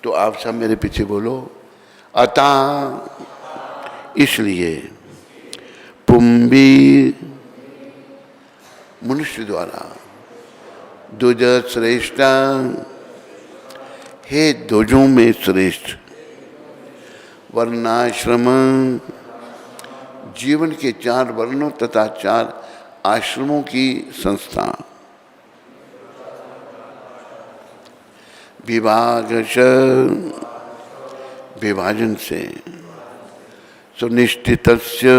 तो आप सब मेरे पीछे बोलो, अतः इसलिए पुंबी मनुष्य द्वारा द्विज श्रेष्ठ, हे द्विजों में श्रेष्ठ, वर्णाश्रम जीवन के 4 वर्णों तथा 4 आश्रमों की संस्था, विभाजन से, सुनिश्चितस्य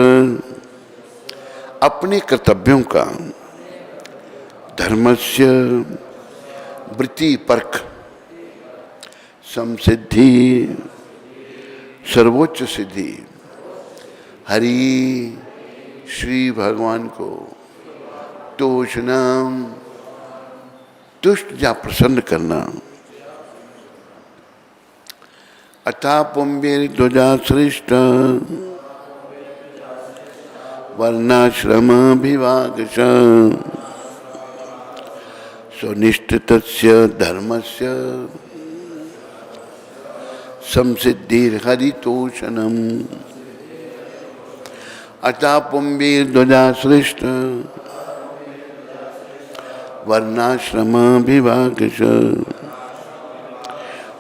अपने कर्तव्यों का, धर्मस्य वृत्ति परख, समसिद्धि सर्वोच्च सिद्धि, हरि श्री भगवान को तोषना तुष्ट या प्रसन्न करना, अथा पुंबीर ध्वजा श्रेष्ठ वर्णाश्रम विभाग सुनिष्ठितस्य धर्मस्य संसिद्धिर हरितोषणम, अथा पुंबीर ध्वजा श्रेष्ठ वर्णाश्रम विभाग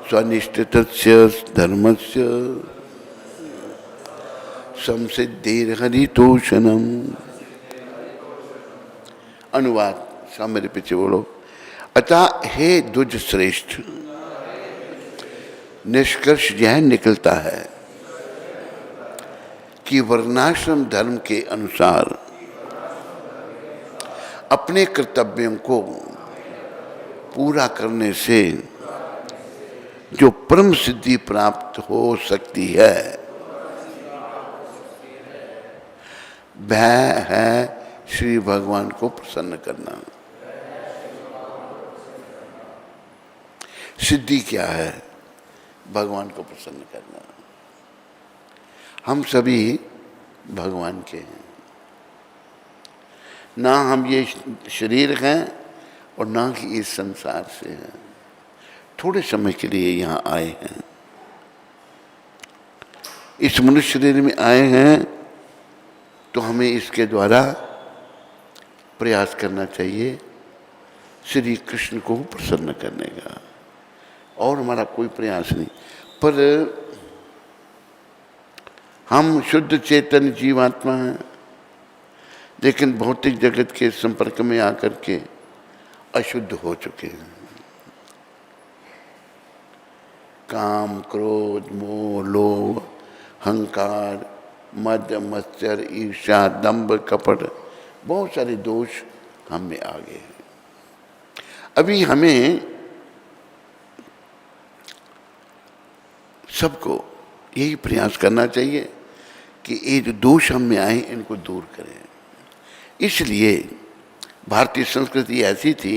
स्वनिष्ठितस्य धर्मस्य संसिद्धिर हरितोषणम। अनुवाद सब मेरे पीछे बोलो, अतः हे द्विज श्रेष्ठ, निष्कर्ष यह निकलता है कि वर्णाश्रम धर्म के अनुसार अपने कर्तव्यों को पूरा करने से जो परम सिद्धि प्राप्त हो सकती है वह है श्री भगवान को प्रसन्न करना। सिद्धि क्या है? भगवान को प्रसन्न करना। हम सभी भगवान के हैं, ना हम ये शरीर हैं और ना ही इस संसार से हैं, थोड़े समय के लिए यहाँ आए हैं। इस मनुष्य शरीर में आए हैं तो हमें इसके द्वारा प्रयास करना चाहिए श्री कृष्ण को प्रसन्न करने का, और हमारा कोई प्रयास नहीं। पर हम शुद्ध चेतन जीवात्मा हैं, लेकिन भौतिक जगत के संपर्क में आकर के अशुद्ध हो चुके हैं। काम, क्रोध, मोह, लोभ, अहंकार, मद, मत्सर, ईर्ष्या, दंभ, कपट, बहुत सारे दोष हम में आ गए हैं। अभी हमें सबको यही प्रयास करना चाहिए कि ये जो दोष हम में आए इनको दूर करें। इसलिए भारतीय संस्कृति ऐसी थी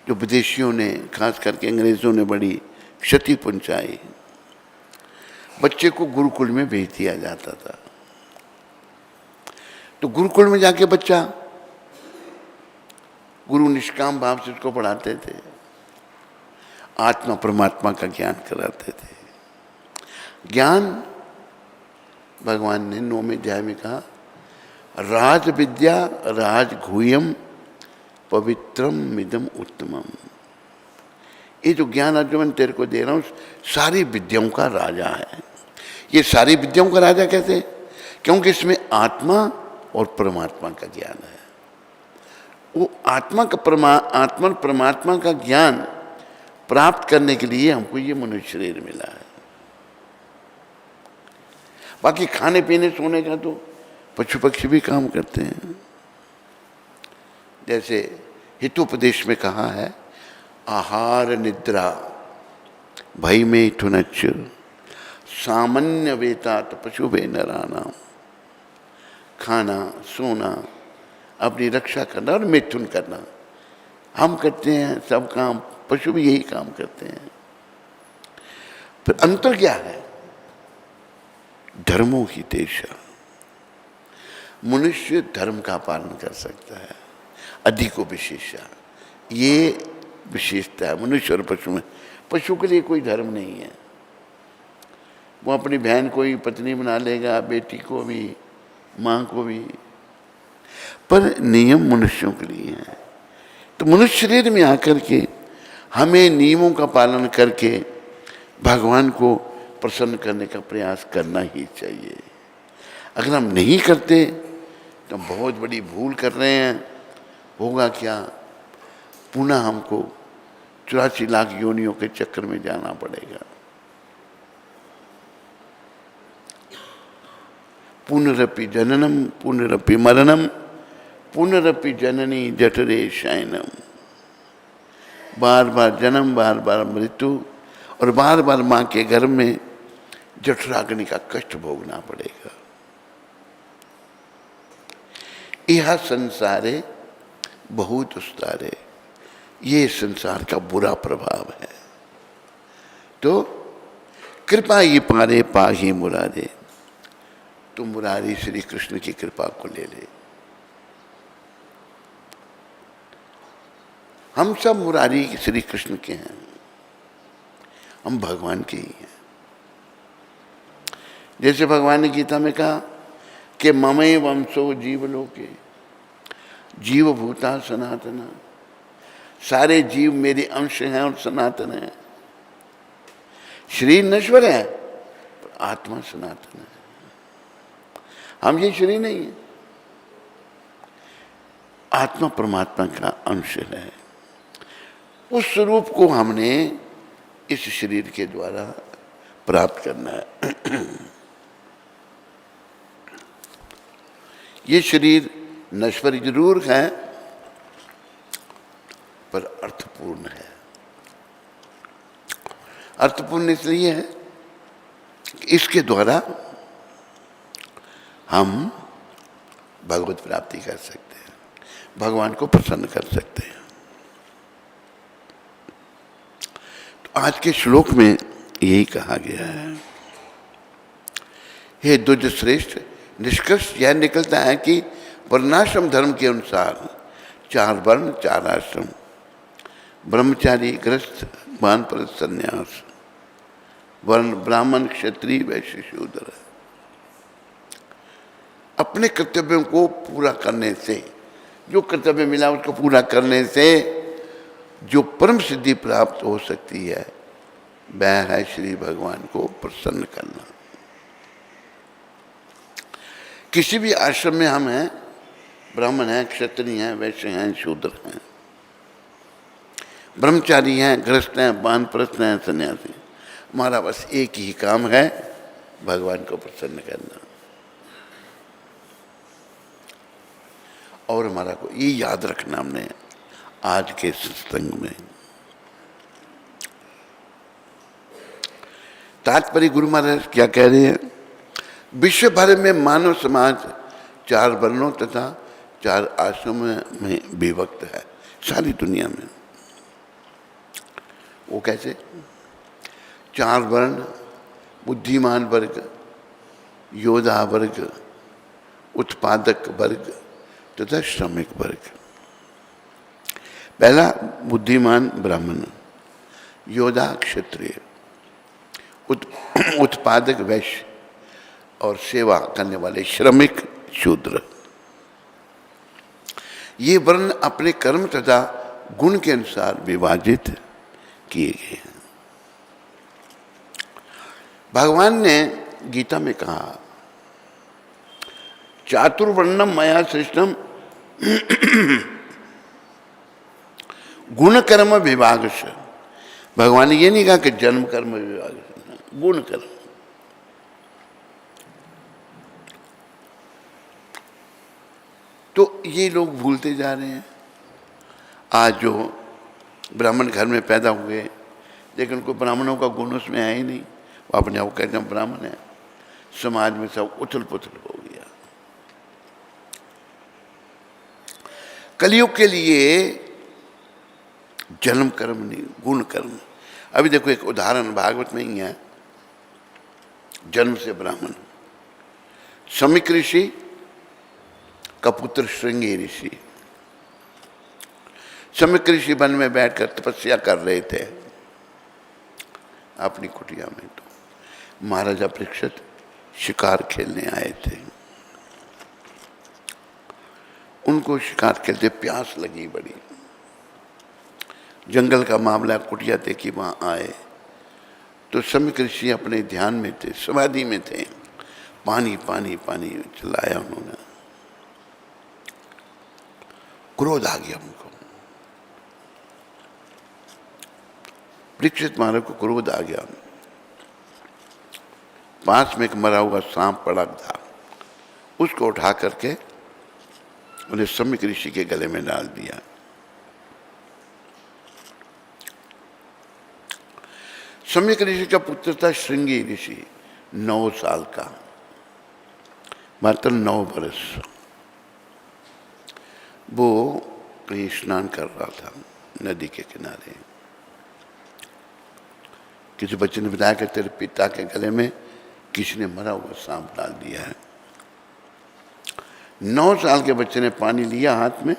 जो विदेशियों ने, खास करके अंग्रेज़ों ने बड़ी क्षति पहुंचाई। बच्चे को गुरुकुल में भेज दिया जाता था, तो गुरुकुल में जाके बच्चा, गुरु निष्काम भाव से उसको पढ़ाते थे, आत्मा परमात्मा का ज्ञान कराते थे। ज्ञान भगवान ने 9वें अध्याय में कहा, राज विद्या राजगुह्यम पवित्रम मिदम उत्तमम। ये जो ज्ञान आज मैं तेरे को दे रहा हूँ सारी विद्याओं का राजा है। ये सारी विद्याओं का राजा कैसे? क्योंकि इसमें आत्मा और परमात्मा का ज्ञान है। वो आत्मा परमात्मा का ज्ञान प्राप्त करने के लिए हमको ये मनुष्य शरीर मिला है। बाकी खाने पीने सोने का तो पशु पक्षी भी काम करते हैं। जैसे हितोपदेश में कहा है, आहार निद्रा भय में ठुनच सामान्य वेतात पशु भे नरानाम। खाना, सोना, अपनी रक्षा करना और मिथुन करना हम करते हैं सब काम, पशु भी यही काम करते हैं। फिर अंतर क्या है? धर्मो ही देशा। मनुष्य धर्म का पालन कर सकता है, अधिको विशेषा। ये विशेषता है मनुष्य और पशु में। पशु के लिए कोई धर्म नहीं है, वो अपनी बहन को ही पत्नी बना लेगा, बेटी को भी, माँ को भी, पर नियम मनुष्यों के लिए है। तो मनुष्य शरीर में आकर के हमें नियमों का पालन करके भगवान को प्रसन्न करने का प्रयास करना ही चाहिए। अगर हम नहीं करते तो हम बहुत बड़ी भूल कर रहे हैं। होगा क्या, पुनः हमको 84 लाख योनियों के चक्कर में जाना पड़ेगा। पुनरपि जननम पुनरपि मरणम पुनरपि जननी जठरे शयनम। बार बार जन्म, बार बार मृत्यु और बार बार माँ के गर्भ में जठराग्नि का कष्ट भोगना पड़ेगा। यह संसारे बहुत उस्तारे, ये संसार का बुरा प्रभाव है। तो कृपा ही पारे पाही मुरारे, तो मुरारी श्री कृष्ण की कृपा को ले ले। हम सब मुरारी श्री कृष्ण के हैं, हम भगवान के ही हैं। जैसे भगवान ने गीता में कहा कि ममई वंशो जीवलोके जीव भूता सनातना, सारे जीव मेरे अंश हैं और सनातन हैं। शरीर नश्वर है पर आत्मा सनातन है। हम ये शरीर नहीं है, आत्मा परमात्मा का अंश है। उस स्वरूप को हमने इस शरीर के द्वारा प्राप्त करना है। ये शरीर नश्वर जरूर है पर अर्थपूर्ण है। अर्थपूर्ण इसलिए है कि इसके द्वारा हम भगवत प्राप्ति कर सकते हैं, भगवान को प्रसन्न कर सकते हैं। तो आज के श्लोक में यही कहा गया है। हे द्विज श्रेष्ठ, निष्कर्ष यह निकलता है कि वर्णाश्रम धर्म के अनुसार 4 वर्ण 4 आश्रम, ब्रह्मचारी, गृहस्थ, वानप्रस्थ, संन्यास, वर्ण ब्राह्मण, क्षत्रिय, वैश्य, शूद्र, अपने कर्तव्यों को पूरा करने से, जो कर्तव्य मिला उसको पूरा करने से जो परम सिद्धि प्राप्त हो सकती है वह है श्री भगवान को प्रसन्न करना। किसी भी आश्रम में हम हैं, ब्राह्मण हैं, क्षत्रिय हैं, वैश्य हैं, शूद्र हैं, ब्रह्मचारी हैं, गृहस्थ हैं, वानप्रस्थ हैं, सन्यासी, हमारा बस एक ही काम है, भगवान को प्रसन्न करना। और हमारा को ये याद रखना हमने आज के सत्संग में। तात्पर्य गुरु महाराज क्या कह रहे हैं? विश्व भर में मानव समाज 4 वर्णों तथा 4 आश्रमों में विभक्त है, सारी दुनिया में। वो कैसे? 4 वर्ण, बुद्धिमान वर्ग, योद्धा वर्ग, उत्पादक वर्ग तथा श्रमिक वर्ग। पहला बुद्धिमान ब्राह्मण, योद्धा क्षत्रिय, उत्पादक वैश्य और सेवा करने वाले श्रमिक शूद्र। ये वर्ण अपने कर्म तथा गुण के अनुसार विभाजित किए गए हैं। भगवान ने गीता में कहा, चातुर्वर्णम मया सृष्टम गुण कर्म विभाग से। भगवान ने ये नहीं कहा कि जन्म कर्म विभाग से, गुण कर्म। तो ये लोग भूलते जा रहे हैं। आज जो ब्राह्मण घर में पैदा हुए लेकिन कोई ब्राह्मणों का गुण उसमें है ही नहीं, वो अपने आप कहते हैं ब्राह्मण है, समाज में सब उथल पुथल हो गया। कलयुग के लिए जन्म कर्म नहीं, गुण कर्म। अभी देखो एक उदाहरण भागवत में ही है। जन्म से ब्राह्मण, शमिक ऋषि का पुत्र श्रृंगी ऋषि। सम्यक ऋषि वन में बैठकर तपस्या कर रहे थे अपनी कुटिया में। तो महाराजा परीक्षित शिकार खेलने आए थे। उनको शिकार खेलते प्यास लगी बड़ी, जंगल का मामला, कुटिया देखी, वहां आए तो सम्यक ऋषि अपने ध्यान में थे, समाधि में थे। पानी पानी पानी चलाया उन्होंने। क्रोध आ गया उनको, परीक्षित महाराज को क्रोध आ गया। पास में एक मरा हुआ सांप पड़ा था, उसको उठा करके उन्हें सम्यक ऋषि के गले में डाल दिया। सम्यक ऋषि का पुत्र था श्रृंगी ऋषि, 9 साल का, मात्र 9 वर्ष। वो कहीं स्नान कर रहा था नदी के किनारे। किसी बच्चे ने बताया कि तेरे पिता के गले में किसी ने मरा हुआ सांप डाल दिया है। 9 साल के बच्चे ने पानी लिया हाथ में,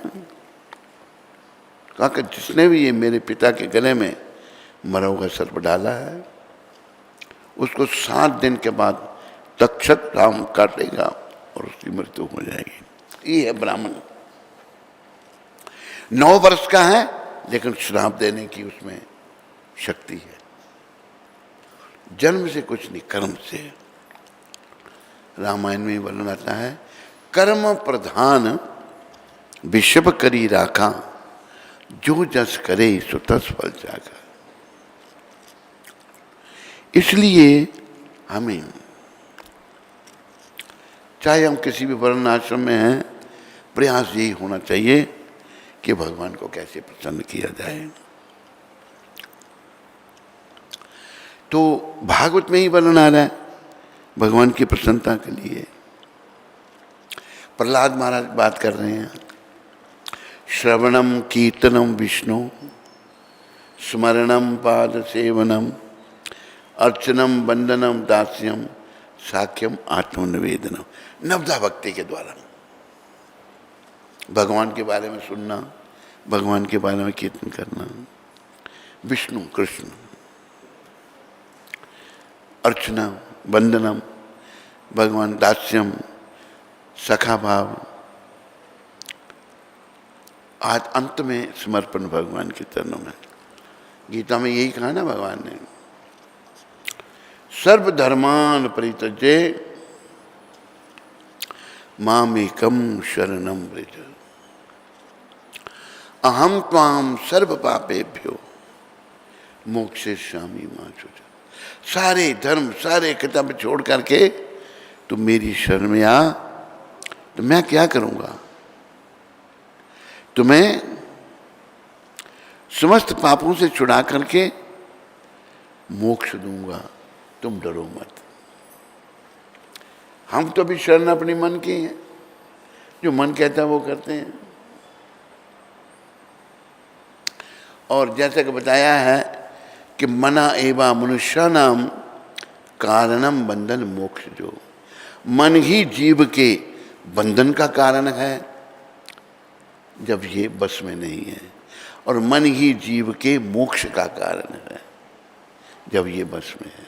कहा कि जिसने भी ये मेरे पिता के गले में मरा हुआ सर्प डाला है, उसको 7 दिन के बाद तक्षक राम काटेगा और उसकी मृत्यु हो जाएगी। ये है ब्राह्मण, 9 वर्ष का है लेकिन श्राप देने की उसमें शक्ति है। जन्म से कुछ नहीं, कर्म से। रामायण में वर्णन आता है, कर्म प्रधान विषभ करी राखा, जो जस करे सो तस फल जागा। इसलिए हमें, चाहे हम किसी भी वर्ण आश्रम में हैं, प्रयास यही होना चाहिए कि भगवान को कैसे प्रसन्न किया जाए। तो भागवत में ही वर्णन आ रहा है भगवान की प्रसन्नता के लिए। प्रहलाद महाराज बात कर रहे हैं, श्रवणम कीर्तनम विष्णु, स्मरणम पाद सेवनम, अर्चनम वंदनम दास्यम, साख्यम आत्मनिवेदनम। नवधा भक्ति के द्वारा भगवान के बारे में सुनना, भगवान के बारे में कीर्तन करना, विष्णु कृष्ण, अर्चना वंदनम, भगवान दास्यम, सखा भाव, आज अंत में समर्पण भगवान के चरणों में। गीता में यही कहा ना भगवान ने, सर्वधर्मान परित्यज्य मामेकम शरणम व्रज, अहम त्वाम सर्व पापेभ्यो मोक्षयिष्यामि मा शुचः। सारे धर्म, सारे किताब छोड़ करके तुम मेरी शरण में आ, तो मैं क्या करूंगा? तुम्हें समस्त पापों से छुड़ा करके मोक्ष दूंगा, तुम डरो मत। हम तो भी शरण अपनी मन की है, जो मन कहता है वो करते हैं। और जैसा कि बताया है कि मना एवा मनुष्यानाम कारणम बंधन मोक्ष, जो मन ही जीव के बंधन का कारण है जब ये बस में नहीं है, और मन ही जीव के मोक्ष का कारण है जब ये बस में है।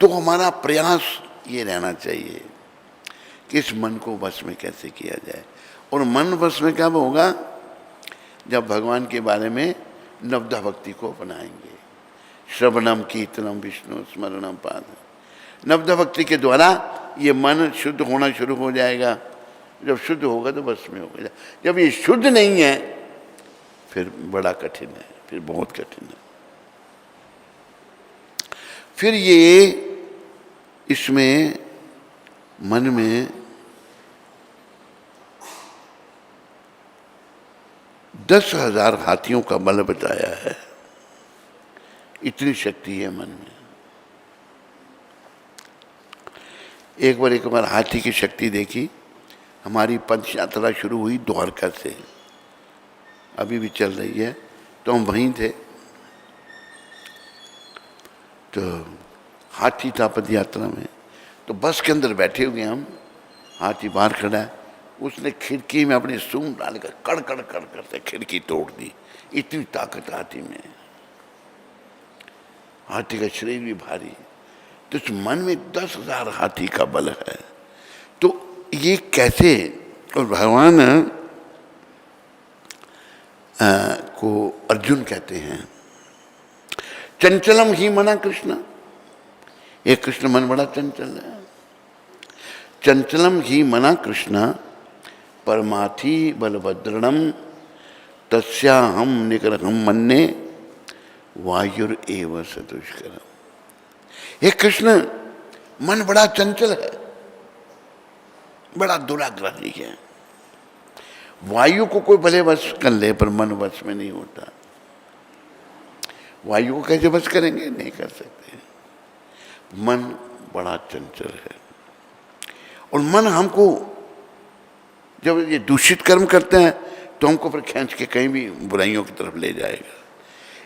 तो हमारा प्रयास ये रहना चाहिए कि इस मन को वश में कैसे किया जाए। और मन वश में कब होगा? जब भगवान के बारे में नवधा भक्ति को अपनाएंगे। श्रवणम कीर्तनम विष्णु स्मरणम पाद, नवधा भक्ति के द्वारा ये मन शुद्ध होना शुरू हो जाएगा। जब शुद्ध होगा तो बस में होगा। जब ये शुद्ध नहीं है फिर बड़ा कठिन है, फिर बहुत कठिन है। फिर ये इसमें मन में 10,000 हाथियों का बल बताया है, इतनी शक्ति है मन में। एक बार हाथी की शक्ति देखी। हमारी पंच यात्रा शुरू हुई द्वारका से, अभी भी चल रही है, तो हम वहीं थे। तो हाथी था पद यात्रा में, तो बस के अंदर बैठे हुए हम, हाथी बाहर खड़ा है, उसने खिड़की में अपनी सूंड डालकर कड़ कड़ कड़ करते खिड़की तोड़ दी। इतनी ताकत हाथी में, हाथी का शरीर भी भारी, तो उस मन में 10,000 हाथी का बल है। तो ये कैसे? और भगवान को अर्जुन कहते हैं चंचलम ही मना कृष्ण। ये कृष्ण मन बड़ा चंचल है। चंचलम ही मना कृष्ण परमाथि बलभद्रणम तस्याहम निग्रहम मन्ने वायुर एव सदुष्करम। हे कृष्ण, मन बड़ा चंचल है, बड़ा दुराग्रही है। वायु को कोई भले वश कर ले पर मन वश में नहीं होता। वायु को कैसे वश करेंगे? नहीं कर सकते। मन बड़ा चंचल है। और मन हमको जब ये दूषित कर्म करते हैं तो हमको फिर खींच के कहीं भी बुराइयों की तरफ ले जाएगा।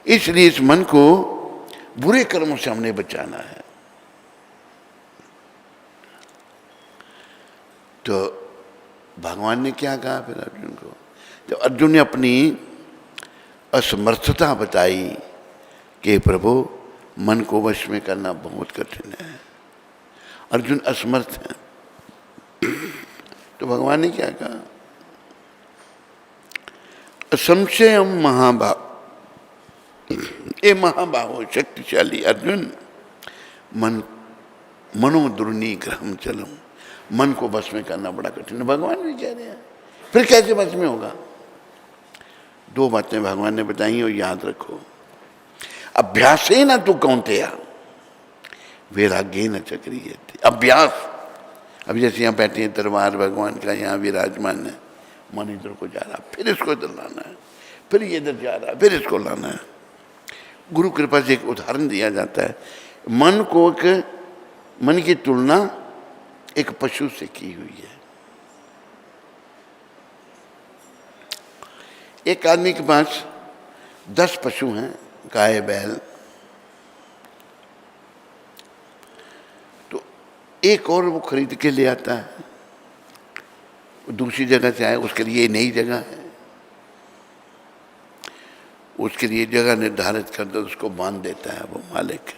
इसलिए इस मन को बुरे कर्मों से हमने बचाना है। तो भगवान ने क्या कहा फिर अर्जुन को? जब अर्जुन ने अपनी असमर्थता बताई कि प्रभु मन को वश में करना बहुत कठिन है, अर्जुन असमर्थ है, तो भगवान ने क्या कहा? असंशयम ए महाबाहो शक्तिशाली अर्जुन, मनो दुर्निग्रहम चलम। मन को बस में करना बड़ा कठिन है। भगवान भी कह रहे हैं, फिर कैसे बस में होगा? 2 बातें भगवान ने बताई और याद रखो। अभ्यास है ना तू कौंतेया वैराग्य न चक्रीय। अभ्यास, अब जैसे यहाँ बैठे हैं दरबार भगवान का, यहाँ विराजमान है, मन इधर को जा रहा, फिर इसको इधर लाना है, फिर ये इधर जा रहा है, फिर इसको लाना है। गुरु कृपा से एक उदाहरण दिया जाता है। मन की तुलना एक पशु से की हुई है। एक आदमी के पास 10 पशु हैं, गाय बैल, तो एक और वो खरीद के ले आता है, दूसरी जगह से आए, उसके लिए नई जगह है, उसके लिए जगह निर्धारित कर दो, उसको बांध देता है वो मालिक।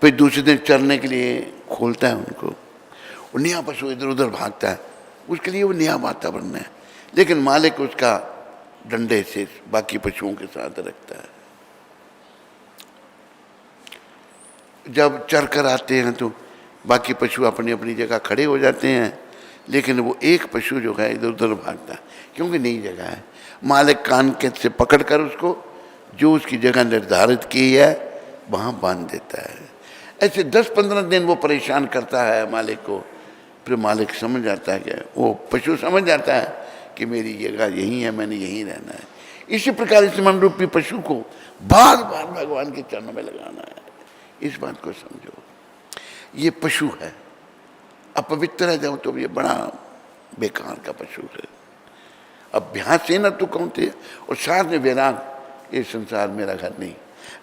फिर दूसरे दिन चरने के लिए खोलता है उनको, और नया पशु इधर उधर भागता है, उसके लिए वो नया वातावरण है, लेकिन मालिक उसका डंडे से बाकी पशुओं के साथ रखता है। जब चर कर आते हैं तो बाकी पशु अपनी अपनी जगह खड़े हो जाते हैं, लेकिन वो एक पशु जो है इधर उधर भागता है, क्योंकि नई जगह है। मालिक कान के से पकड़कर उसको जो उसकी जगह निर्धारित की है वहाँ बांध देता है। ऐसे 10-15 दिन वो परेशान करता है मालिक को। फिर मालिक समझ जाता है कि वो पशु समझ जाता है कि मेरी जगह यही है, मैंने यहीं रहना है। इसी प्रकार इस मन रूपी पशु को बार बार भगवान के चरणों में लगाना है। इस बात को समझो, ये पशु है, अपवित्र है जब तो ये बड़ा बेकार का पशु है। अभ्यास है ना तू कौनते, और साथ में वैराग, ये संसार मेरा घर नहीं,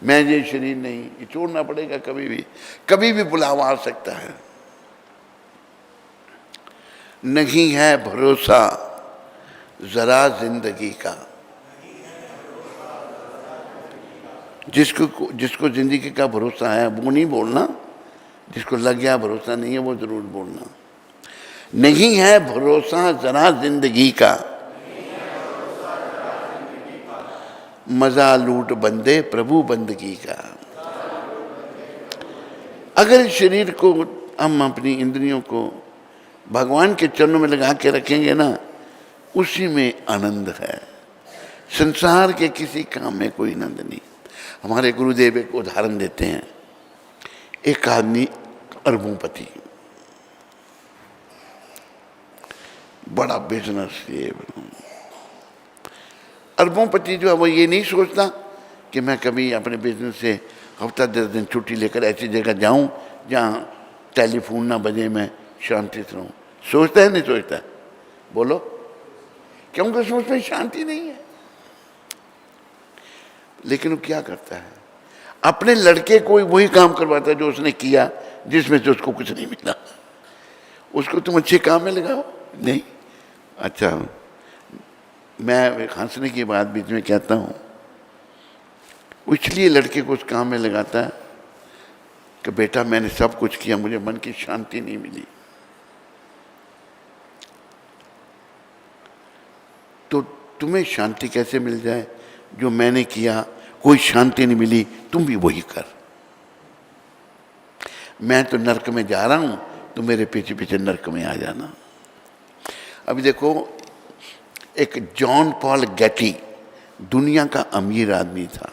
मैं ये शरीर नहीं, ये छोड़ना पड़ेगा। कभी भी बुलावा आ सकता है। नहीं है भरोसा जरा जिंदगी का, जिसको जिंदगी का भरोसा है वो नहीं बोलना, जिसको लग गया भरोसा नहीं है वो जरूर बोलना। नहीं है भरोसा जरा जिंदगी का, मजा लूट बंदे प्रभु बंदगी का। अगर शरीर को हम, अपनी इंद्रियों को भगवान के चरणों में लगा के रखेंगे ना, उसी में आनंद है। संसार के किसी काम में कोई आनंद नहीं। हमारे गुरुदेव एक उदाहरण देते हैं। एक आदमी अरबोंपति, बड़ा बिजनेस, ये अरबोंपति जो है वो ये नहीं सोचता कि मैं कभी अपने बिजनेस से हफ्ता 10 दिन छुट्टी लेकर ऐसी जगह जाऊं जहां टेलीफोन ना बजे, मैं शांति से रहूं। सोचता है नहीं सोचता है? बोलो, क्योंकि उसमें शांति नहीं है। लेकिन वो क्या करता है? अपने लड़के को वही काम करवाता है जो उसने किया, जिसमें से उसको कुछ नहीं मिला। उसको तुम अच्छे काम में लगाओ। नहीं, अच्छा, मैं हंसने की बात बीच में कहता हूँ, इसलिए लड़के को उस काम में लगाता है कि बेटा मैंने सब कुछ किया, मुझे मन की शांति नहीं मिली। तो तुम्हें शांति कैसे मिल जाए? जो मैंने किया, कोई शांति नहीं मिली, तुम भी वही कर। मैं तो नरक में जा रहा हूं, तुम मेरे पीछे पीछे नरक में आ जाना। अभी देखो, एक जॉन पॉल गेटी दुनिया का अमीर आदमी था,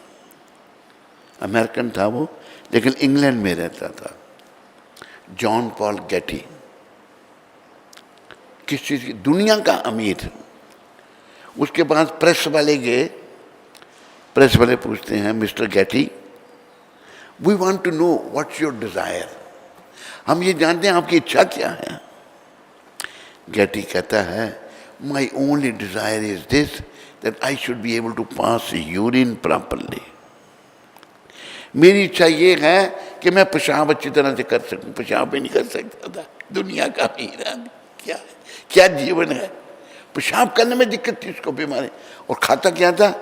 अमेरिकन था वो, लेकिन इंग्लैंड में रहता था। जॉन पॉल गेटी किस चीज की? दुनिया का अमीर। उसके पास प्रेस वाले गए, प्रेस वाले पूछते हैं, Mister Getty, we want to know what's your desire, हम ये जानते हैं आपकी इच्छा क्या है। गेटी कहता है, my only desire is this, that I should be able to pass urine properly. मेरी इच्छा ये है कि मैं पेशाब अच्छी तरह से कर सकूं। पेशाब भी नहीं कर सकता था, दुनिया का अमीर आदमी। क्या क्या जीवन है, पेशाब करने में दिक्कत थी उसको, बीमारी। और खाता क्या था?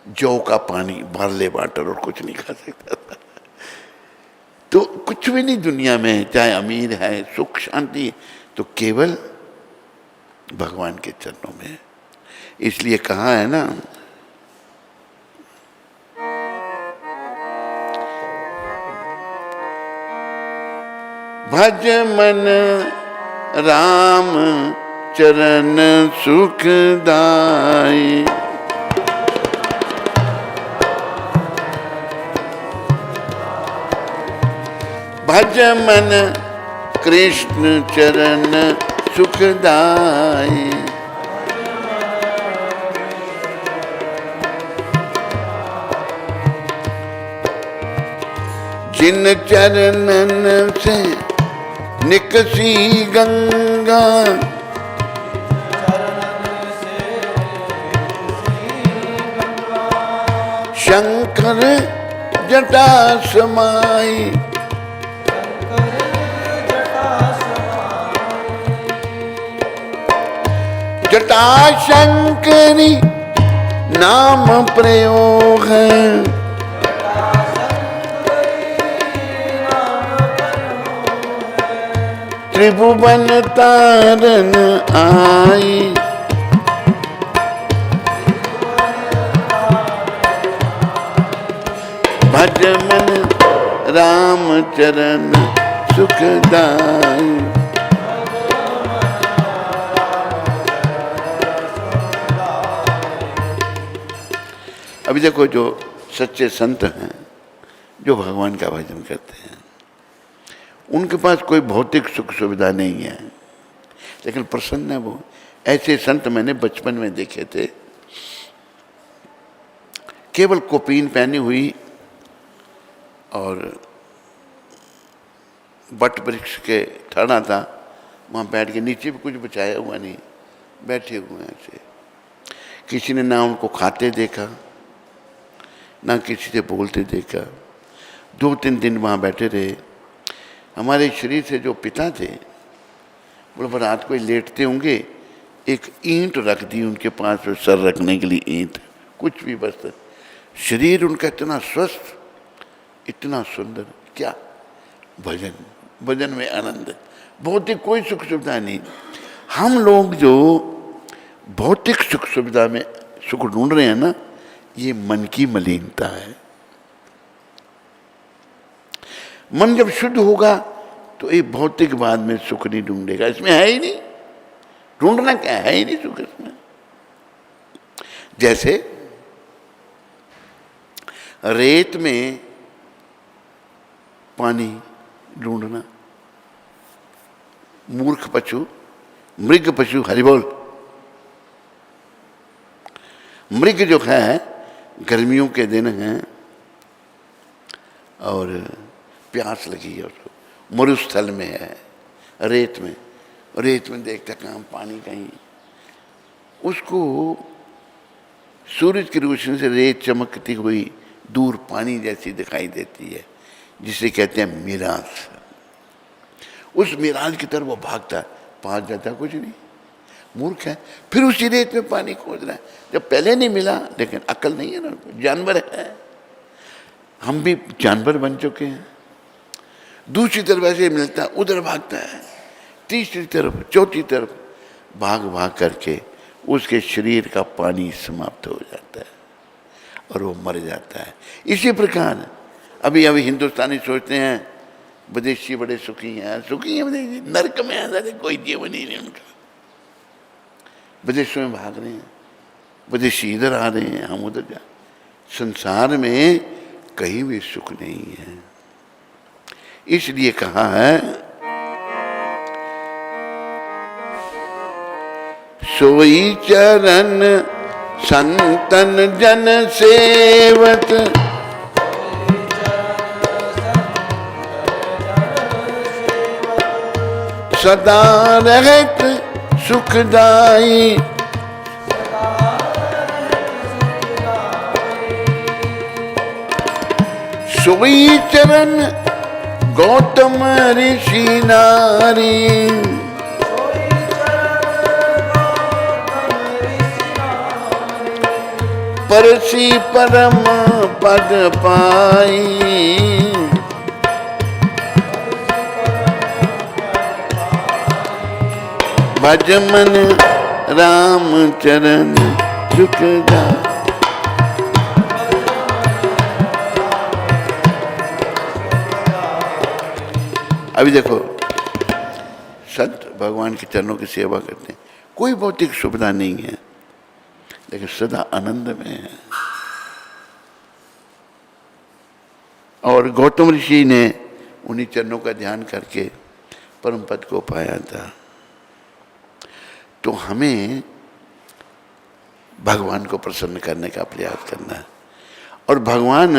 जौ का पानी, बार्ले वाटर, और कुछ नहीं खा सकता था। तो कुछ भी नहीं दुनिया में, चाहे अमीर है, सुख शांति, तो केवल भगवान के चरणों में। इसलिए कहा है ना, भज मन राम चरण सुखदाई, भज मन कृष्ण चरण सुखदाई, जिन चरणन से निकसी गंगा, शंकर जटा समाई, जटा शंकरी नाम प्रयोग है, त्रिभुवन तारन आई, भज मन राम चरण सुखदाई। अभी देखो, जो सच्चे संत हैं, जो भगवान का भजन करते हैं, उनके पास कोई भौतिक सुख सुविधा नहीं है, लेकिन प्रसन्न है वो। ऐसे संत मैंने बचपन में देखे थे, केवल कोपीन पहनी हुई और बट वृक्ष के ठाड़ा था, वहाँ बैठ के, नीचे भी कुछ बचाया हुआ नहीं, बैठे हुए हैं ऐसे। किसी ने ना उनको खाते देखा, ना किसी से बोलते देखा। 2-3 दिन वहाँ बैठे रहे। हमारे शरीर से जो पिता थे, बोले रात को लेटते होंगे, एक ईंट रख दी उनके पास, सर रखने के लिए ईंट, कुछ भी बस। शरीर उनका इतना स्वस्थ, इतना सुंदर, क्या भजन, भजन में आनंद, भौतिक कोई सुख सुविधा नहीं। हम लोग जो भौतिक सुख सुविधा में सुख ढूंढ रहे हैं ना, ये मन की मलिनता है। मन जब शुद्ध होगा तो ये भौतिकवाद में सुख नहीं ढूंढेगा, इसमें है ही नहीं, ढूंढना क्या है ही नहीं सुख इसमें। जैसे रेत में पानी ढूंढना, मूर्ख पशु, मृग पशु, हरि बोल, मृग जो है, गर्मियों के दिन हैं और प्यास लगी है उसको, मरुस्थल में है, रेत में, रेत में देखता कहाँ पानी कहीं, उसको सूरज की रोशनी से रेत चमकती हुई दूर पानी जैसी दिखाई देती है, जिसे कहते हैं मिराज। उस मिराज की तरफ वो भागता है, पास जाता कुछ नहीं, मूर्ख है। फिर उसी रेत में पानी खोज रहा है, जब पहले नहीं मिला। लेकिन अकल नहीं है ना, जानवर है, हम भी जानवर बन चुके हैं। दूसरी तरफ ऐसे मिलता है, उधर भागता है, तीसरी तरफ, चौथी तरफ, भाग भाग करके उसके शरीर का पानी समाप्त हो जाता है और वो मर जाता है। इसी प्रकार अभी हिंदुस्तानी सोचते हैं विदेशी बड़े सुखी हैं, सुखी हैं विदेशी, नरक में आजादी कोई जीवन ही नहीं उनका। विदेशों में भाग रहे हैं, विदेशी इधर आ रहे हैं, हम उधर जा। संसार में कहीं भी सुख नहीं है। इसलिए कहा है सोई चरण संतन जन सेवत, सदा रहत सुखदाई। सोई चरण गौतम ऋषि नारी, परसी परम पद पाई। भज मन राम चरण सुखदाई। अभी देखो, संत भगवान के चरणों की सेवा करते हैं, कोई भौतिक सुविधा नहीं है, लेकिन सदा आनंद में है। और गौतम ऋषि ने उन्हीं चरणों का ध्यान करके परम पद को पाया था। तो हमें भगवान को प्रसन्न करने का प्रयास करना है। और भगवान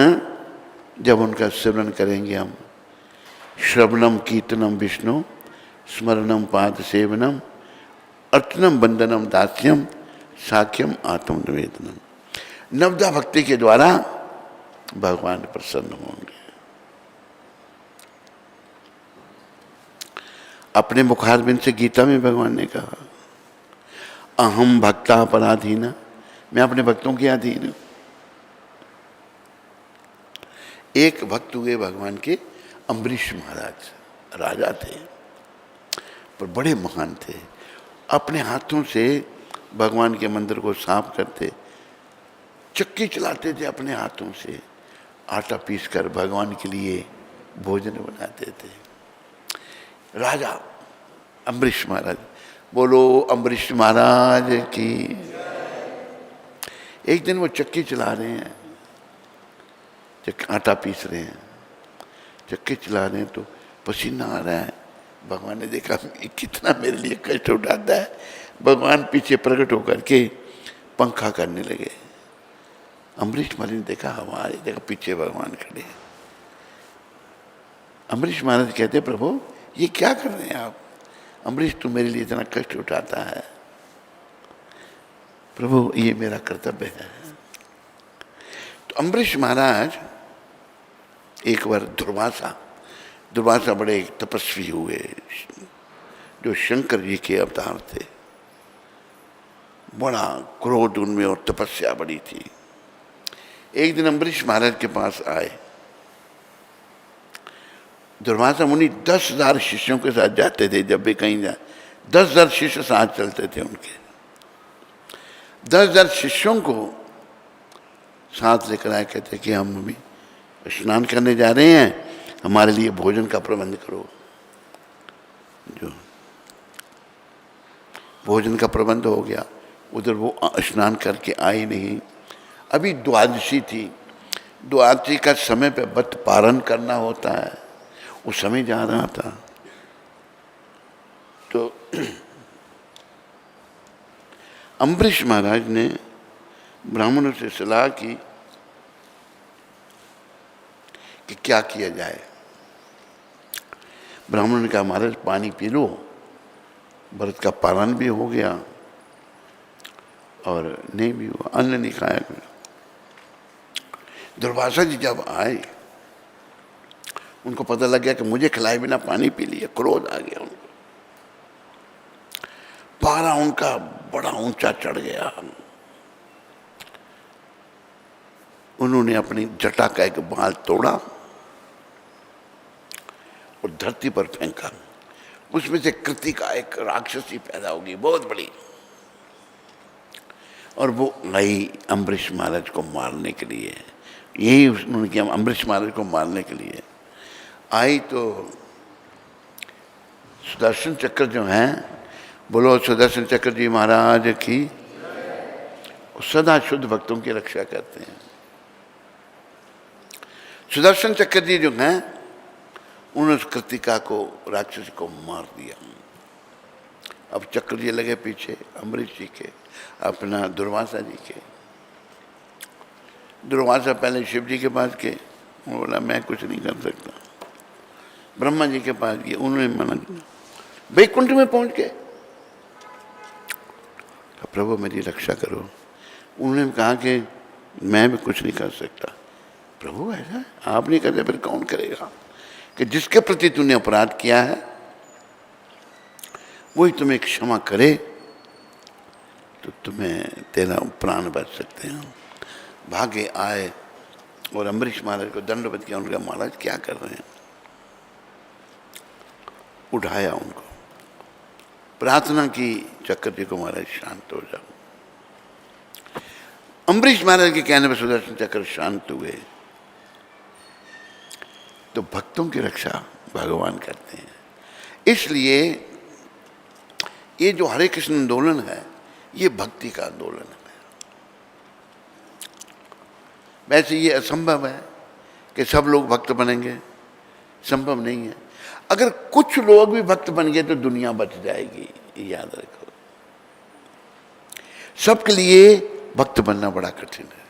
जब उनका स्मरण करेंगे हम, श्रवणम कीर्तनम विष्णु स्मरणम पाद सेवनम अर्चनम वंदनम दास्यम साख्यम आत्मनिवेदनम, नवदा भक्ति के द्वारा भगवान प्रसन्न होंगे। अपने मुखारबिंद से गीता में भगवान ने कहा, अहम भक्ता पराधीना, मैं अपने भक्तों के अधीन हूं। एक भक्त हुए भगवान के अम्बरीश महाराज, राजा थे पर बड़े महान थे। अपने हाथों से भगवान के मंदिर को साफ करते, चक्की चलाते थे अपने हाथों से, आटा पीसकर भगवान के लिए भोजन बनाते थे। राजा अम्बरीश महाराज, बोलो अम्बरीश महाराज की। एक दिन वो चक्की चला रहे हैं, आटा पीस रहे हैं, चक्की चला रहे हैं तो पसीना आ रहा है। भगवान ने देखा कितना मेरे लिए कष्ट उठाता है, भगवान पीछे प्रकट होकर के पंखा करने लगे। अम्बरीश महाराज ने देखा हमारे, देखा पीछे भगवान खड़े। अम्बरीश महाराज कहते, प्रभु ये क्या कर रहे हैं आप? अम्बरीश तू मेरे लिए इतना कष्ट उठाता है। प्रभु ये मेरा कर्तव्य है। तो अम्बरीश महाराज एक बार दुर्वासा बड़े तपस्वी हुए, जो शंकर जी के अवतार थे। बड़ा क्रोध उनमें और तपस्या बड़ी थी। एक दिन अम्बरीश महाराज के पास आए। दुर्वासा मुनि 10,000 शिष्यों के साथ जाते थे, जब भी कहीं जाए 10,000 शिष्य साथ चलते थे उनके। 10,000 शिष्यों को साथ लेकर आए, कहते कि हम अभी स्नान करने जा रहे हैं, हमारे लिए भोजन का प्रबंध करो। जो भोजन का प्रबंध हो गया, उधर वो स्नान करके आई नहीं। अभी द्वादशी थी, द्वादशी का समय पे व्रत पारण करना होता है, उस समय जा रहा था। तो अम्बरीश महाराज ने ब्राह्मणों से सलाह की कि क्या किया जाए। ब्राह्मणों ने कहा, महाराज पानी पी लो, व्रत का पालन भी हो गया और नहीं भी हुआ, अन्न नहीं खाया गया। दुर्वासा जी जब आए उनको पता लग गया कि मुझे खिलाए बिना पानी पी लिया, क्रोध आ गया उनको। पारा उनका बड़ा ऊंचा चढ़ गया। उन्होंने अपनी जटा का एक बाल तोड़ा और धरती पर फेंका। उसमें से कृतिका एक राक्षसी पैदा होगी बहुत बड़ी, और वो आई अम्बरीश महाराज को मारने के लिए। यही उन्होंने किया, अम्बरीश महाराज को मारने के लिए आई। तो सुदर्शन चक्र जो हैं, बोलो सुदर्शन चक्र जी महाराज की, सदा शुद्ध भक्तों की रक्षा करते हैं। सुदर्शन चक्र जी जो हैं, उन्होंने उस कृतिका को, राक्षसी को मार दिया। अब चक्र जी लगे पीछे अम्बरीश जी के, अपना दुर्वासा जी के। दुर्वासा पहले शिव जी के पास गए, वो बोला मैं कुछ नहीं कर सकता। ब्रह्मा जी के पास गए, उन्होंने मना किया। वैकुंठ में पहुंच गए, प्रभु मेरी रक्षा करो। उन्होंने कहा कि मैं भी कुछ नहीं कर सकता। प्रभु ऐसा आप नहीं करते फिर कौन करेगा? कि जिसके प्रति तूने अपराध किया है वही तुम्हें क्षमा करे तो तुम्हें तेरा प्राण बच सकते हैं। भागे आए और अम्बरीश महाराज को दंडवत किया। उनका महाराज क्या कर रहे हैं? उठाया उनको, प्रार्थना की चक्र जी को, महाराज शांत हो जाओ। अम्बरीश महाराज के कहने पर सुदर्शन चक्र शांत हुए। तो भक्तों की रक्षा भगवान करते हैं। इसलिए ये जो हरे कृष्ण आंदोलन है, ये भक्ति का आंदोलन है। वैसे ये असंभव है कि सब लोग भक्त बनेंगे, संभव नहीं है। अगर कुछ लोग भी भक्त बन गए तो दुनिया बच जाएगी, याद रखो। सबके लिए भक्त बनना बड़ा कठिन है,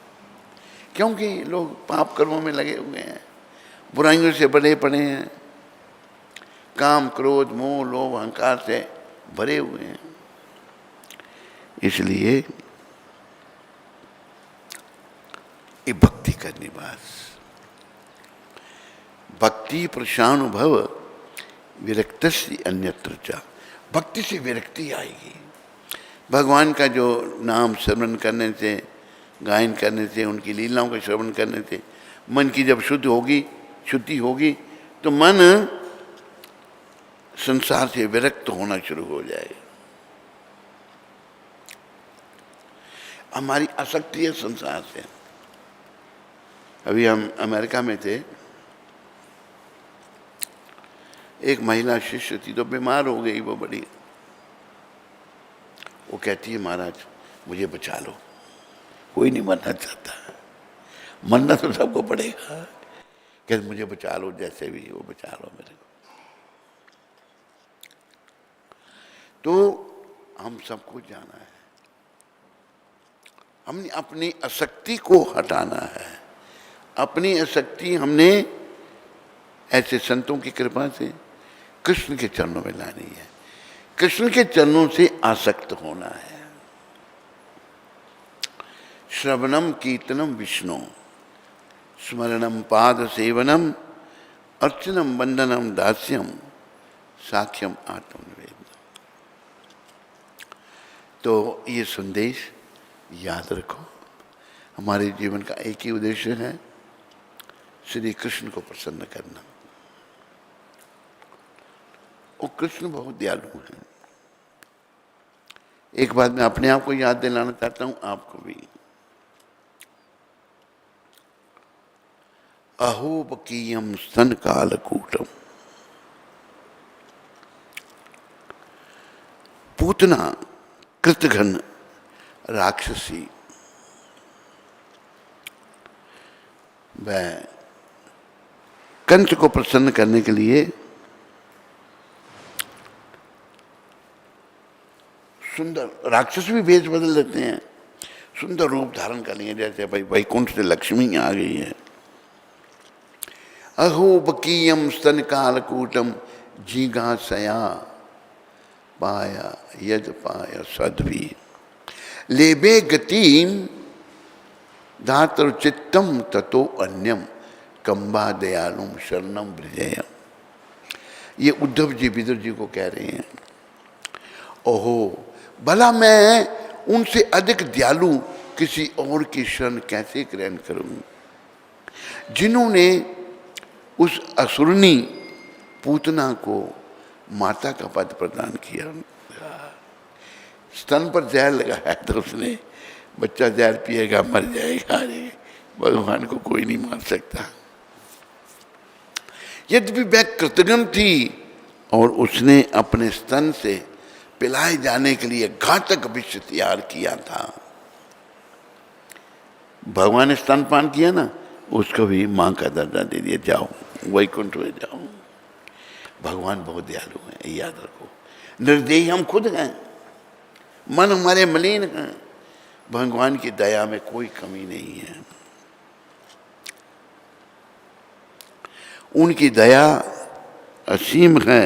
क्योंकि लोग पाप कर्मों में लगे हुए हैं, बुराइयों से बड़े पड़े हैं, काम क्रोध मोह लोभ अहंकार से भरे हुए हैं। इसलिए ये भक्ति करनी, बस भक्ति प्रशानुभव विरक्तस्य अन्यत्र च। भक्ति से विरक्ति आएगी। भगवान का जो नाम श्रवण करने से, गायन करने से, उनकी लीलाओं का श्रवण करने से मन की जब शुद्धि होगी तो मन संसार से विरक्त होना शुरू हो जाएगा। हमारी आसक्ति है संसार से। अभी हम अमेरिका में थे, एक महिला शिष्य थी तो बीमार हो गई वो बड़ी। वो कहती है महाराज मुझे बचा लो। कोई नहीं मरना चाहता, मरना तो सबको पड़ेगा। कहते मुझे बचा लो, जैसे भी वो बचा लो मेरे को। तो हम सबको जाना है, हमने अपनी आसक्ति को हटाना है। अपनी आसक्ति हमने ऐसे संतों की कृपा से कृष्ण के चरणों में लानी है। कृष्ण के चरणों से आसक्त होना है। श्रवणम कीर्तनम विष्णु, स्मरणम पाद सेवनम, अर्चनम वंदनम दास्यम, साक्ष्यम आत्मनिवेदनम। तो ये संदेश याद रखो। हमारे जीवन का एक ही उद्देश्य है, श्री कृष्ण को प्रसन्न करना। और कृष्ण बहुत दयालु हैं। एक बात मैं अपने आप को याद दिलाना चाहता हूं, आपको भी। अहोबकीयम स्तन कालकूटम, पूतना कृतघन राक्षसी। वह कंस को प्रसन्न करने के लिए सुंदर, राक्षस भी भेष बदल देते हैं, सुंदर रूप धारण कर लिए, जैसे भाई वैकुंठ से लक्ष्मी आ गई है। अहोबकीयम स्तन कालकूटम जिगासया पाया यद पाया सद्भी, लेबे गतिम धातुर चित्तम ततो अन्यम कंबा दयालुम शरणम ब्रजेयम। ये उद्धव जी विदुर जी को कह रहे हैं। ओहो, भला मैं उनसे अधिक दयालु किसी और की शरण कैसे ग्रहण करूं, जिन्होंने उस असुरनी पूतना को माता का पद प्रदान किया। स्तन पर जहर लगाया तो उसने, बच्चा जहर पिएगा मर जाएगा। अरे भगवान को कोई नहीं मार सकता। यद्यपि वह कृतघ्न थी और उसने अपने स्तन से पिलाए जाने के लिए घातक विष तैयार किया था। भगवान ने स्तनपान किया ना, उसको भी मां का दर्जा दे दिया, जाओ वैकुंठ में जाओ। भगवान बहुत दयालु हैं, याद रखो। निर्दयी हम खुद हैं, मन हमारे मलिन हैं, भगवान की दया में कोई कमी नहीं है। उनकी दया असीम है,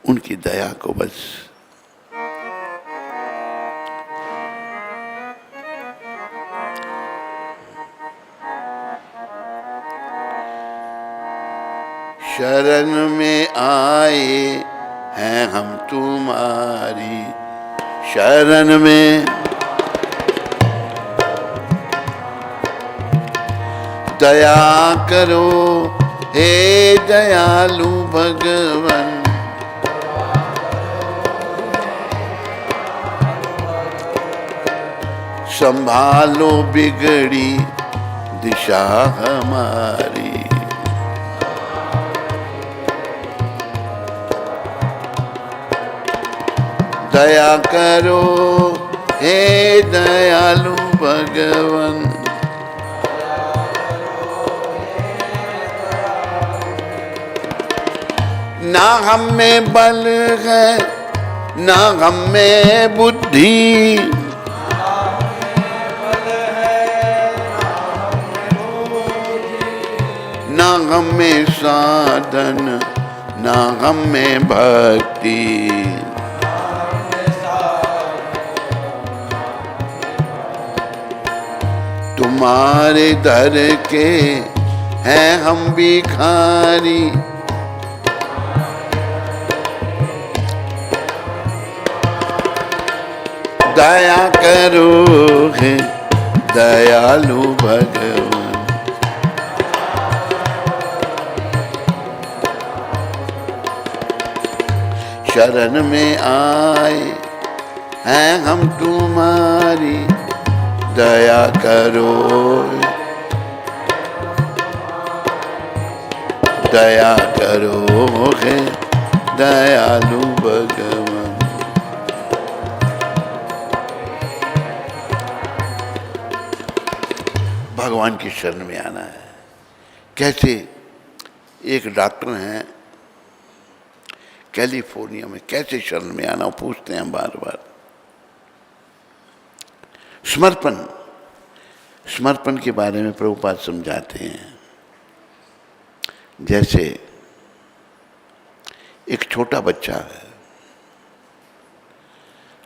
उनकी दया को बस शरण में आए हैं हम तुम्हारी, शरण में दया करो हे दयालु भगवान। संभालो बिगड़ी दिशा हमारी। दया करो हे दयालु भगवान। ना हम में बल है ना हम में बुद्धि, ना हम में साधन ना हम में भक्ति। तुम्हारे दर के हैं हम भिखारी, दया करो हे दयालु भगवान। शरण में आए हैं हम तुम्हारी, दया करो दया करो हे दयालु भगवान। भगवान की शरण में आना है। कैसे? एक डॉक्टर हैं कैलिफोर्निया में, कैसे शरण में आना पूछते हैं बार बार। समर्पण, समर्पण के बारे में प्रभुपाद समझाते हैं। जैसे एक छोटा बच्चा है,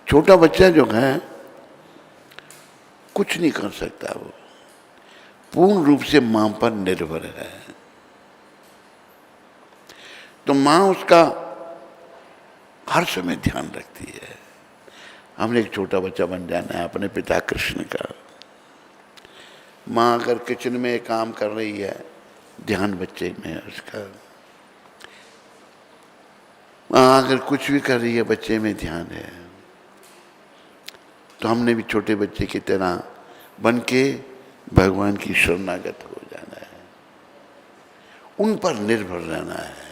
छोटा बच्चा जो है कुछ नहीं कर सकता, वो पूर्ण रूप से मां पर निर्भर है। तो मां उसका हर समय ध्यान रखती है। हमने एक छोटा बच्चा बन जाना है अपने पिता कृष्ण का। माँ अगर किचन में काम कर रही है, ध्यान बच्चे में है उसका। माँ अगर कुछ भी कर रही है, बच्चे में ध्यान है। तो हमने भी छोटे बच्चे की तरह बन के भगवान की शरणागत हो जाना है, उन पर निर्भर रहना है।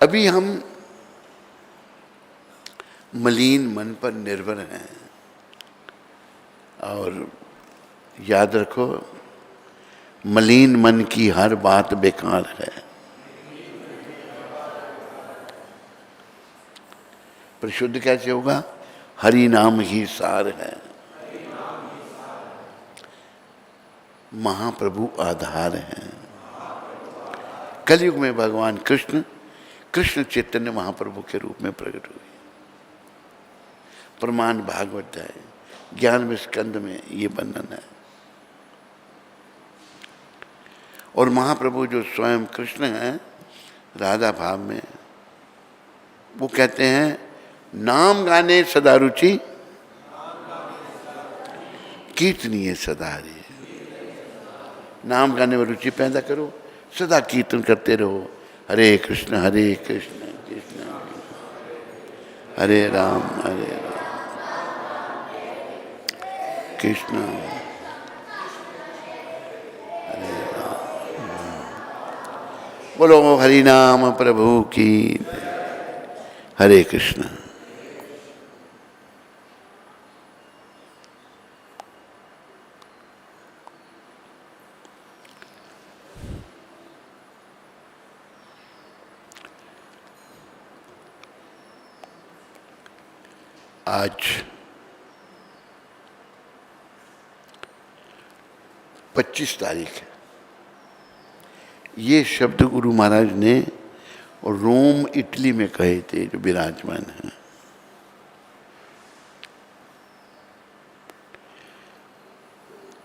अभी हम मलिन मन पर निर्भर हैं, और याद रखो मलिन मन की हर बात बेकार है। पर शुद्ध कैसे होगा? हरि नाम ही सार है, महाप्रभु आधार है। कलयुग में भगवान कृष्ण, कृष्ण चैतन्य महाप्रभु के रूप में प्रकट हुए। प्रमाण भागवत है, ज्ञान में स्कंद में ये वर्णन है। और महाप्रभु जो स्वयं कृष्ण हैं राधा भाव में, वो कहते हैं नाम गाने सदा रुचि कीर्तनीय सदा हरि। नाम गाने में रुचि पैदा करो, सदा कीर्तन करते रहो, हरे कृष्ण कृष्ण हरे राम कृष्ण हरे राम। बोलो हरि नाम प्रभु की। हरे कृष्ण। आज 25 तारीख है। ये शब्द गुरु महाराज ने रोम इटली में कहे थे, जो विराजमान है।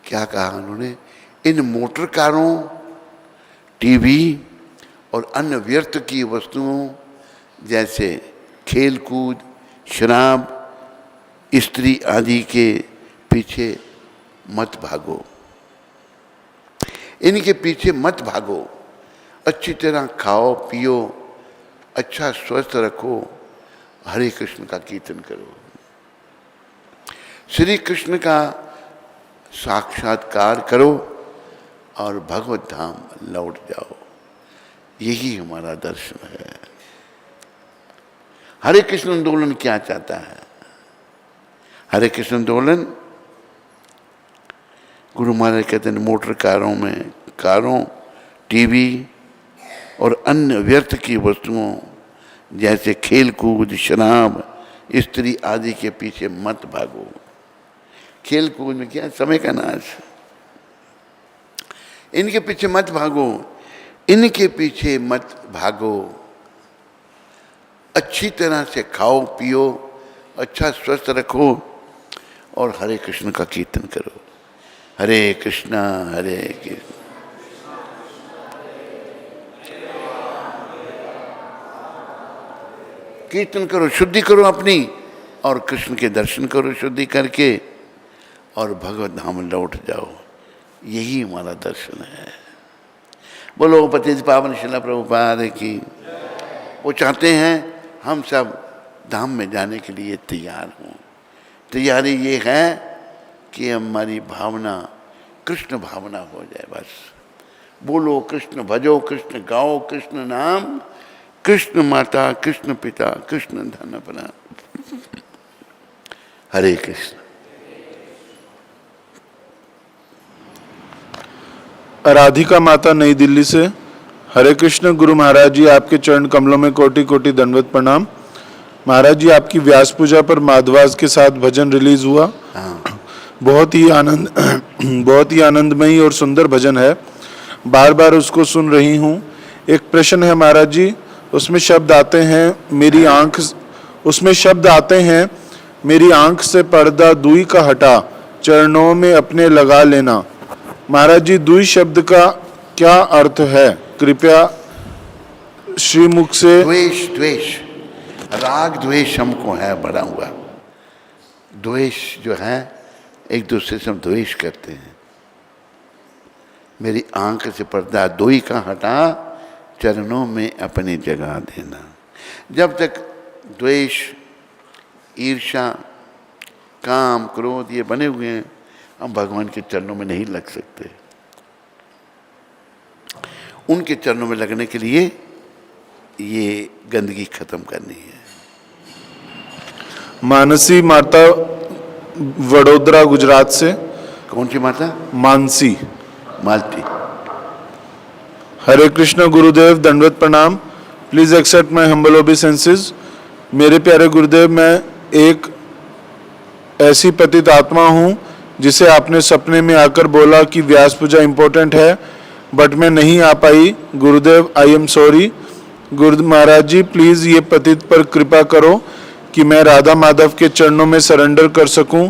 क्या कहा उन्होंने? इन मोटर कारों, टीवी और अन्य व्यर्थ की वस्तुओं जैसे खेल कूद, शराब, स्त्री आदि के पीछे मत भागो। इनके पीछे मत भागो। अच्छी तरह खाओ पियो, अच्छा स्वस्थ रखो, हरे कृष्ण का कीर्तन करो, श्री कृष्ण का साक्षात्कार करो और भगवत धाम लौट जाओ। यही हमारा दर्शन है। हरे कृष्ण आंदोलन क्या चाहता है? हरे कृष्ण आंदोलन, गुरु महाराज कहते हैं मोटर कारों, टीवी और अन्य व्यर्थ की वस्तुओं जैसे खेल कूद, शराब, स्त्री आदि के पीछे मत भागो। खेल कूद में क्या? समय का नाश। इनके पीछे मत भागो, इनके पीछे मत भागो। अच्छी तरह से खाओ पियो, अच्छा स्वस्थ रखो और हरे कृष्ण का कीर्तन करो। हरे कृष्णा कीर्तन करो, शुद्धि करो अपनी और कृष्ण के दर्शन करो शुद्धि करके और भगवत धाम लौट जाओ। यही हमारा दर्शन है। बोलो पतित पावन शिला प्रभुपाद की। वो चाहते हैं हम सब धाम में जाने के लिए तैयार हों। तैयारी ये है कि हमारी भावना कृष्ण भावना हो जाए। बस बोलो कृष्ण, भजो कृष्ण, गाओ कृष्ण नाम, कृष्ण माता, कृष्ण पिता, कृष्ण धन अपना। हरे कृष्ण। राधिका माता, नई दिल्ली से। हरे कृष्ण गुरु महाराज जी, आपके चरण कमलों में कोटि कोटि दंडवत प्रणाम। महाराज जी, आपकी व्यास पूजा पर माधवास के साथ भजन रिलीज हुआ। बहुत ही आनंदमयी और सुंदर भजन है। बार बार उसको सुन रही हूँ। एक प्रश्न है महाराज जी, उसमें शब्द आते हैं मेरी आंख से पर्दा दुई का हटा, चरणों में अपने लगा लेना। महाराज जी, दुई शब्द का क्या अर्थ है? कृपया श्रीमुख से। द्वेष, राग द्वेष हमको है बड़ा हुआ। द्वेष जो है, एक दूसरे से हम द्वेष करते हैं। मेरी आंख से पर्दा दुई का हटा, चरणों में अपनी जगह देना। जब तक द्वेष, ईर्ष्या, काम, क्रोध ये बने हुए हैं, हम भगवान के चरणों में नहीं लग सकते। उनके चरणों में लगने के लिए ये गंदगी खत्म करनी है। मानसी माता, वडोदरा गुजरात से। कौन सी माता? मानसी मालती। हरे कृष्ण गुरुदेव, दंडवत प्रणाम। Please accept my humble obeisances. मेरे प्यारे गुरुदेव, मैं एक ऐसी पतित आत्मा हूँ जिसे आपने सपने में आकर बोला कि व्यास पूजा इम्पोर्टेंट है, बट मैं नहीं आ पाई। गुरुदेव, I am sorry. Guru Maharaj ji, please ये पतित पर कृपा करो कि मैं राधा माधव के चरणों में सरेंडर कर सकूं,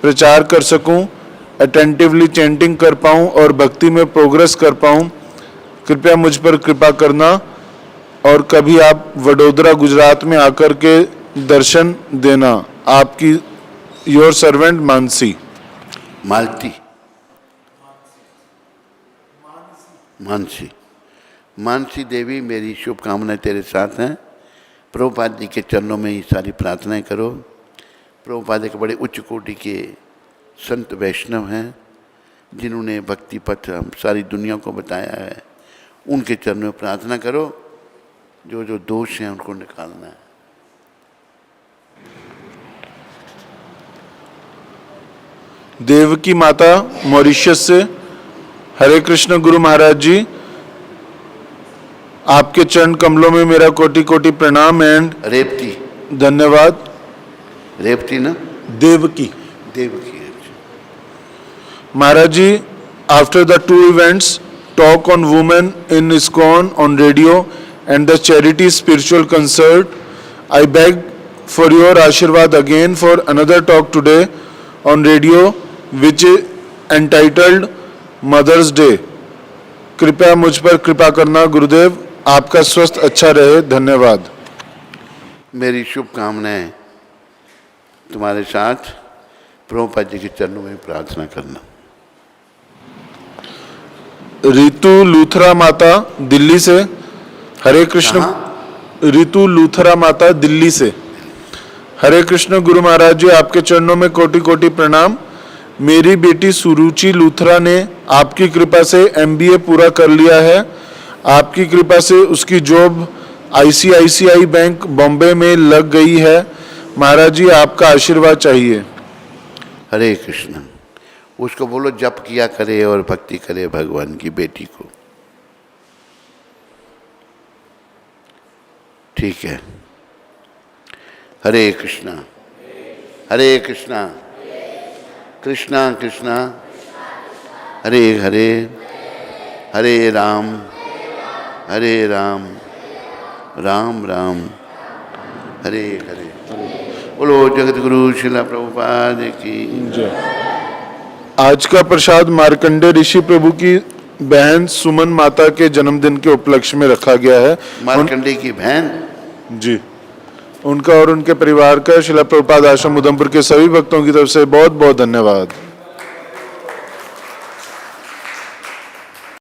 प्रचार कर सकूं, अटेंटिवली चैंटिंग कर पाऊं और भक्ति में प्रोग्रेस कर पाऊं। कृपया मुझ पर कृपा करना और कभी आप वडोदरा गुजरात में आकर के दर्शन देना। आपकी योर सर्वेंट मानसी। मालती मानसी मानसी देवी, मेरी शुभकामनाएं तेरे साथ हैं। प्रभुपाद जी के चरणों में ये सारी प्रार्थनाएं करो। प्रभुपाद एक बड़े उच्च कोटि के संत वैष्णव हैं जिन्होंने भक्ति पथ हम सारी दुनिया को बताया है। उनके चरणों में प्रार्थना करो, जो जो दोष हैं उनको निकालना है। देवकी माता मॉरिशस से, हरे कृष्ण गुरु महाराज जी, आपके चरण कमलों में मेरा कोटि कोटि प्रणाम एंड रेवती, धन्यवाद। रेवती ना, देवकी। देवकी। महाराज जी, after the two events, talk on women in ISKCON on radio and the charity spiritual concert, I beg for your Ashirwad again for another talk today on radio which is entitled Mother's Day. कृपया मुझ पर कृपा करना गुरुदेव। आपका स्वस्थ अच्छा रहे, धन्यवाद। मेरी शुभकामनाएं तुम्हारे साथ। प्रभुपाद जी के चरणों में प्रार्थना करना। रितु लूथरा माता दिल्ली से, हरे कृष्ण। रितु लूथरा माता दिल्ली से, हरे कृष्ण गुरु महाराज जी, आपके चरणों में कोटि कोटि प्रणाम। मेरी बेटी सुरुचि लूथरा ने आपकी कृपा से MBA पूरा कर लिया है। आपकी कृपा से उसकी जॉब ICICI बैंक बॉम्बे में लग गई है। महाराज जी, आपका आशीर्वाद चाहिए। हरे कृष्ण। उसको बोलो जप किया करे और भक्ति करे भगवान की बेटी को। ठीक है। हरे कृष्णा हरे कृष्णा कृष्णा कृष्णा हरे हरे, हरे राम राम राम हरे हरे। बोलो जगत गुरु श्रील प्रभुपाद की जय। आज का प्रसाद मार्कंडे ऋषि प्रभु की बहन सुमन माता के जन्मदिन के उपलक्ष्य में रखा गया है। मार्कंडे की बहन जी, उनका और उनके परिवार का श्रील प्रभुपाद आश्रम उधमपुर के सभी भक्तों की तरफ से बहुत बहुत धन्यवाद।